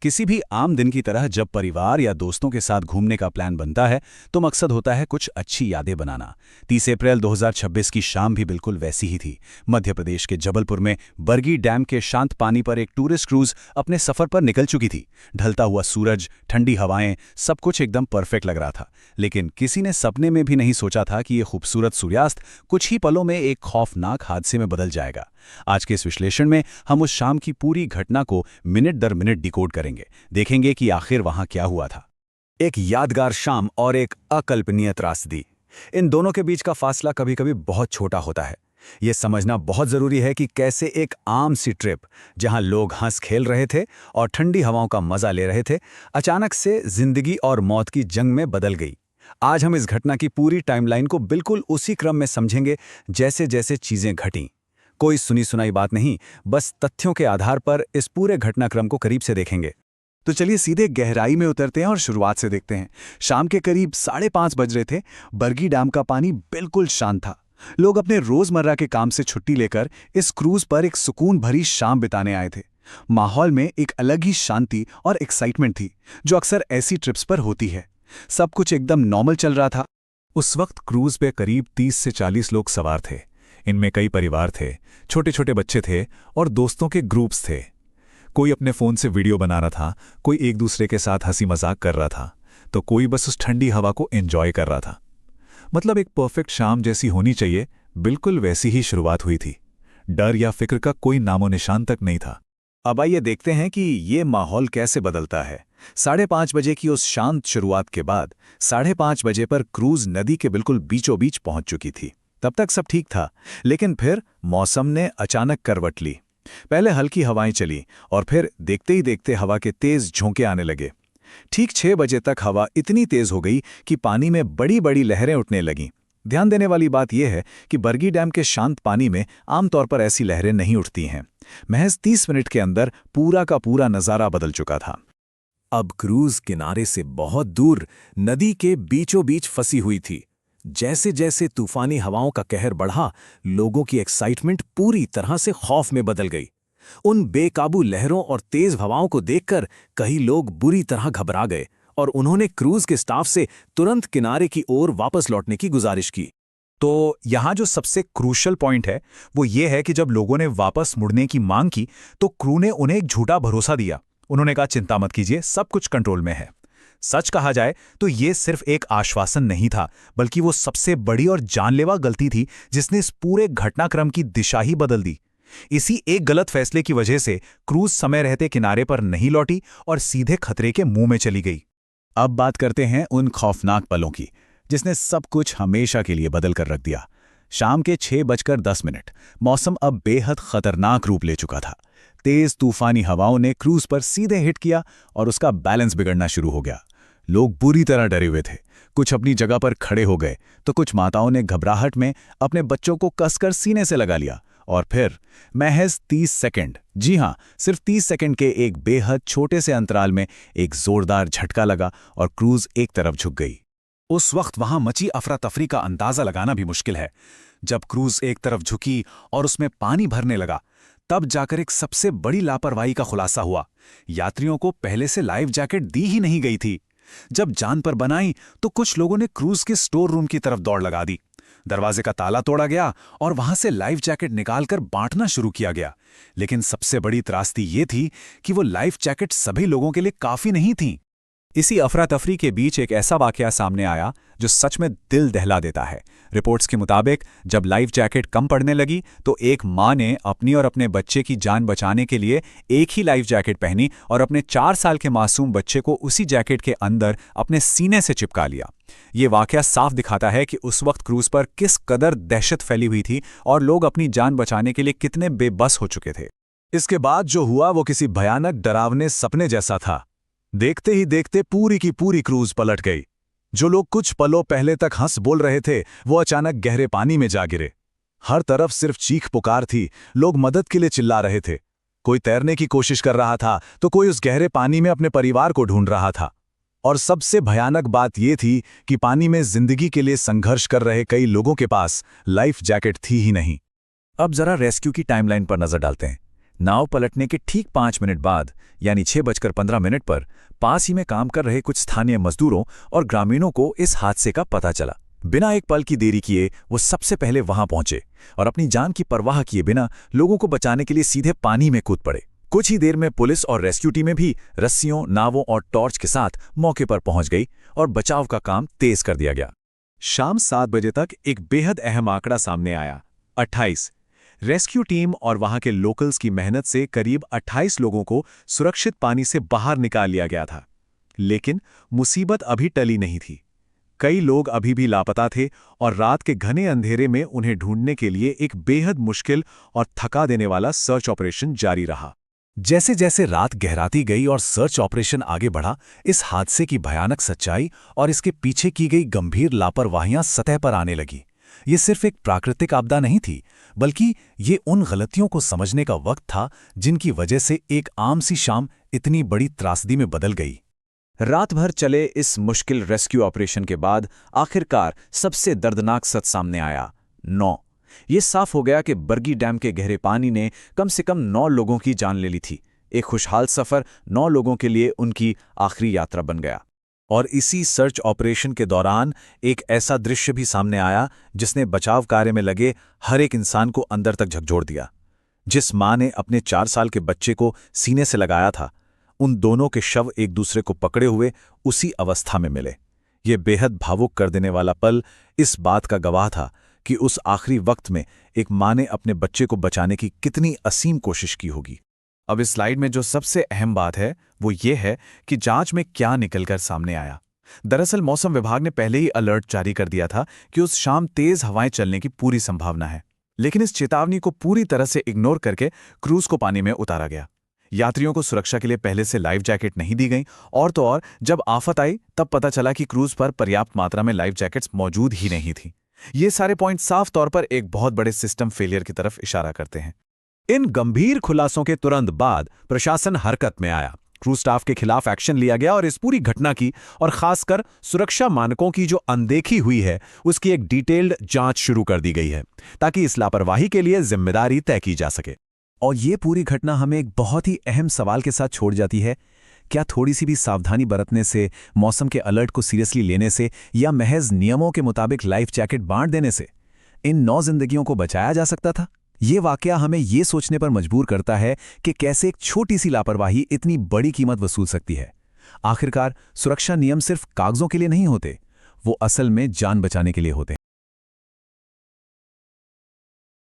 किसी भी आम दिन की तरह जब परिवार या दोस्तों के साथ घूमने का प्लान बनता है तो मकसद होता है कुछ अच्छी यादें बनाना। 30 अप्रैल 2026 की शाम भी बिल्कुल वैसी ही थी। मध्य प्रदेश के जबलपुर में बरगी डैम के शांत पानी पर एक टूरिस्ट क्रूज अपने सफर पर निकल चुकी थी। ढलता हुआ सूरज, ठंडी हवाएं, सब कुछ एकदम परफेक्ट लग रहा था। लेकिन किसी ने सपने में भी नहीं सोचा था कि ये खूबसूरत सूर्यास्त कुछ ही पलों में एक खौफनाक हादसे में बदल जाएगा। आज के इस विश्लेषण में हम उस शाम की पूरी घटना को मिनट दर मिनट डिकोड करेंगे, देखेंगे कि आखिर वहां क्या हुआ था। एक यादगार शाम और एक अकल्पनीय त्रासदी। इन दोनों के बीच का फासला कभी-कभी बहुत छोटा होता है। यह समझना बहुत जरूरी है कि कैसे एक आम सी ट्रिप, जहां लोग हंस खेल रहे थे और ठंडी हवाओं का मजा ले रहे थे, अचानक से जिंदगी और मौत की जंग में बदल गई। आज हम इस घटना की पूरी टाइमलाइन को बिल्कुल उसी क्रम में समझेंगे जैसे जैसे चीजें घटीं। कोई सुनी सुनाई बात नहीं, बस तथ्यों के आधार पर इस पूरे घटनाक्रम को करीब से देखेंगे। तो चलिए सीधे गहराई में उतरते हैं और शुरुआत से देखते हैं। शाम के करीब 5:30 बज रहे थे। बरगी डैम का पानी बिल्कुल शांत था। लोग अपने रोजमर्रा के काम से छुट्टी लेकर इस क्रूज पर एक सुकून भरी शाम बिताने आए थे। माहौल में एक अलग ही शांति और एक्साइटमेंट थी, जो अक्सर ऐसी ट्रिप्स पर होती है। सब कुछ एकदम नॉर्मल चल रहा था। उस वक्त क्रूज पे करीब 30 से 40 लोग सवार थे। इनमें कई परिवार थे, छोटे छोटे बच्चे थे और दोस्तों के ग्रुप्स थे। कोई अपने फ़ोन से वीडियो बना रहा था, कोई एक दूसरे के साथ हंसी मजाक कर रहा था, तो कोई बस उस ठंडी हवा को एंजॉय कर रहा था। मतलब एक परफेक्ट शाम जैसी होनी चाहिए, बिल्कुल वैसी ही शुरुआत हुई थी। डर या फिक्र का कोई नामो निशान तक नहीं था। अब आइए देखते हैं कि ये माहौल कैसे बदलता है। 5:30 बजे की उस शांत शुरुआत के बाद 5:30 बजे पर क्रूज नदी के बिल्कुल बीचों बीच पहुंच चुकी थी। तब तक सब ठीक था, लेकिन फिर मौसम ने अचानक करवट ली। पहले हल्की हवाएं चली और फिर देखते ही देखते हवा के तेज झोंके आने लगे। ठीक 6 बजे तक हवा इतनी तेज हो गई कि पानी में बड़ी बड़ी लहरें उठने लगीं। ध्यान देने वाली बात यह है कि बरगी डैम के शांत पानी में आमतौर पर ऐसी लहरें नहीं उठती हैं। महज 30 मिनट के अंदर पूरा का पूरा नज़ारा बदल चुका था। अब क्रूज किनारे से बहुत दूर नदी के बीचों बीच फंसी हुई थी। जैसे जैसे तूफानी हवाओं का कहर बढ़ा, लोगों की एक्साइटमेंट पूरी तरह से खौफ में बदल गई। उन बेकाबू लहरों और तेज हवाओं को देखकर कई लोग बुरी तरह घबरा गए और उन्होंने क्रूज के स्टाफ से तुरंत किनारे की ओर वापस लौटने की गुजारिश की। तो यहाँ जो सबसे क्रूशल पॉइंट है वो ये है कि जब लोगों ने वापस मुड़ने की मांग की तो क्रू ने उन्हें एक झूठा भरोसा दिया। उन्होंने कहा, चिंता मत कीजिए, सब कुछ कंट्रोल में है। सच कहा जाए तो ये सिर्फ एक आश्वासन नहीं था, बल्कि वो सबसे बड़ी और जानलेवा गलती थी जिसने इस पूरे घटनाक्रम की दिशा ही बदल दी। इसी एक गलत फैसले की वजह से क्रूज समय रहते किनारे पर नहीं लौटी और सीधे खतरे के मुंह में चली गई। अब बात करते हैं उन खौफनाक पलों की, जिसने सब कुछ हमेशा के लिए बदल कर रख दिया। शाम के 6:10, मौसम अब बेहद खतरनाक रूप ले चुका था। तेज तूफानी हवाओं ने क्रूज पर सीधे हिट किया और उसका बैलेंस बिगड़ना शुरू हो गया। लोग बुरी तरह डरे हुए थे। कुछ अपनी जगह पर खड़े हो गए तो कुछ माताओं ने घबराहट में अपने बच्चों को कसकर सीने से लगा लिया। और फिर महज 30 सेकंड, जी हां, सिर्फ 30 सेकंड के एक बेहद छोटे से अंतराल में एक जोरदार झटका लगा और क्रूज एक तरफ झुक गई। उस वक्त वहां मची अफरा तफरी का अंदाजा लगाना भी मुश्किल है। जब क्रूज एक तरफ झुकी और उसमें पानी भरने लगा, तब जाकर एक सबसे बड़ी लापरवाही का खुलासा हुआ। यात्रियों को पहले से लाइफ जैकेट दी ही नहीं गई थी। जब जान पर बनाई तो कुछ लोगों ने क्रूज के स्टोर रूम की तरफ दौड़ लगा दी। दरवाजे का ताला तोड़ा गया और वहां से लाइफ जैकेट निकालकर बांटना शुरू किया गया। लेकिन सबसे बड़ी त्रासदी ये थी कि वो लाइफ जैकेट सभी लोगों के लिए काफी नहीं थी। इसी अफरा तफरी के बीच एक ऐसा वाकया सामने आया जो सच में दिल दहला देता है। रिपोर्ट्स के मुताबिक जब लाइफ जैकेट कम पड़ने लगी तो एक मां ने अपनी और अपने बच्चे की जान बचाने के लिए एक ही लाइफ जैकेट पहनी और अपने 4 साल के मासूम बच्चे को उसी जैकेट के अंदर अपने सीने से चिपका लिया। ये वाकया साफ दिखाता है कि उस वक्त क्रूज पर किस कदर दहशत फैली हुई थी और लोग अपनी जान बचाने के लिए कितने बेबस हो चुके थे। इसके बाद जो हुआ वो किसी भयानक डरावने सपने जैसा था। देखते ही देखते पूरी की पूरी क्रूज पलट गई। जो लोग कुछ पलों पहले तक हंस बोल रहे थे, वो अचानक गहरे पानी में जा गिरे। हर तरफ सिर्फ चीख पुकार थी। लोग मदद के लिए चिल्ला रहे थे। कोई तैरने की कोशिश कर रहा था तो कोई उस गहरे पानी में अपने परिवार को ढूंढ रहा था। और सबसे भयानक बात यह थी कि पानी में जिंदगी के लिए संघर्ष कर रहे कई लोगों के पास लाइफ जैकेट थी ही नहीं। अब जरा रेस्क्यू की टाइमलाइन पर नजर डालते हैं। नाव पलटने के ठीक 5 मिनट बाद यानी 6:15 पर पास ही में काम कर रहे कुछ स्थानीय मजदूरों और ग्रामीणों को इस हादसे का पता चला। बिना एक पल की देरी किए वो सबसे पहले वहां पहुंचे और अपनी जान की परवाह किए बिना लोगों को बचाने के लिए सीधे पानी में कूद पड़े। कुछ ही देर में पुलिस और रेस्क्यू टीमें भी रस्सियों, नावों और टॉर्च के साथ मौके पर पहुंच गई और बचाव का काम तेज कर दिया गया। शाम 7 बजे तक एक बेहद अहम आंकड़ा सामने आया, 28। रेस्क्यू टीम और वहां के लोकल्स की मेहनत से करीब 28 लोगों को सुरक्षित पानी से बाहर निकाल लिया गया था। लेकिन मुसीबत अभी टली नहीं थी। कई लोग अभी भी लापता थे और रात के घने अंधेरे में उन्हें ढूंढने के लिए एक बेहद मुश्किल और थका देने वाला सर्च ऑपरेशन जारी रहा। जैसे जैसे रात गहराती गई और सर्च ऑपरेशन आगे बढ़ा, इस हादसे की भयानक सच्चाई और इसके पीछे की गई गंभीर लापरवाहियां सतह पर आने लगी। ये सिर्फ एक प्राकृतिक आपदा नहीं थी, बल्कि ये उन गलतियों को समझने का वक्त था जिनकी वजह से एक आम सी शाम इतनी बड़ी त्रासदी में बदल गई। रात भर चले इस मुश्किल रेस्क्यू ऑपरेशन के बाद आखिरकार सबसे दर्दनाक सच सामने आया। 9। ये साफ हो गया कि बरगी डैम के गहरे पानी ने कम से कम 9 लोगों की जान ले ली थी। एक खुशहाल सफर 9 लोगों के लिए उनकी आखिरी यात्रा बन गया। और इसी सर्च ऑपरेशन के दौरान एक ऐसा दृश्य भी सामने आया जिसने बचाव कार्य में लगे हर एक इंसान को अंदर तक झकझोर दिया। जिस मां ने अपने 4 साल के बच्चे को सीने से लगाया था, उन दोनों के शव एक दूसरे को पकड़े हुए उसी अवस्था में मिले। ये बेहद भावुक कर देने वाला पल इस बात का गवाह था कि उस आखिरी वक्त में एक मां ने अपने बच्चे को बचाने की कितनी असीम कोशिश की होगी। अब इस स्लाइड में जो सबसे अहम बात है वो ये है कि जांच में क्या निकलकर सामने आया। दरअसल मौसम विभाग ने पहले ही अलर्ट जारी कर दिया था कि उस शाम तेज हवाएं चलने की पूरी संभावना है, लेकिन इस चेतावनी को पूरी तरह से इग्नोर करके क्रूज को पानी में उतारा गया। यात्रियों को सुरक्षा के लिए पहले से लाइफ जैकेट नहीं दी गई, और तो और जब आफत आई तब पता चला कि क्रूज पर पर्याप्त मात्रा में लाइफ जैकेट्स मौजूद ही नहीं थी। ये सारे पॉइंट साफ तौर पर एक बहुत बड़े सिस्टम फेलियर की तरफ इशारा करते हैं। इन गंभीर खुलासों के तुरंत बाद प्रशासन हरकत में आया। क्रू स्टाफ के खिलाफ एक्शन लिया गया और इस पूरी घटना की और खासकर सुरक्षा मानकों की जो अनदेखी हुई है उसकी एक डिटेल्ड जांच शुरू कर दी गई है, ताकि इस लापरवाही के लिए जिम्मेदारी तय की जा सके। और ये पूरी घटना हमें एक बहुत ही अहम सवाल के साथ छोड़ जाती है। क्या थोड़ी सी भी सावधानी बरतने से, मौसम के अलर्ट को सीरियसली लेने से या महज नियमों के मुताबिक लाइफ जैकेट बांट देने से इन 9 जिंदगियों को बचाया जा सकता था? ये वाकया हमें ये सोचने पर मजबूर करता है कि कैसे एक छोटी सी लापरवाही इतनी बड़ी कीमत वसूल सकती है। आखिरकार सुरक्षा नियम सिर्फ कागजों के लिए नहीं होते, वो असल में जान बचाने के लिए होते हैं।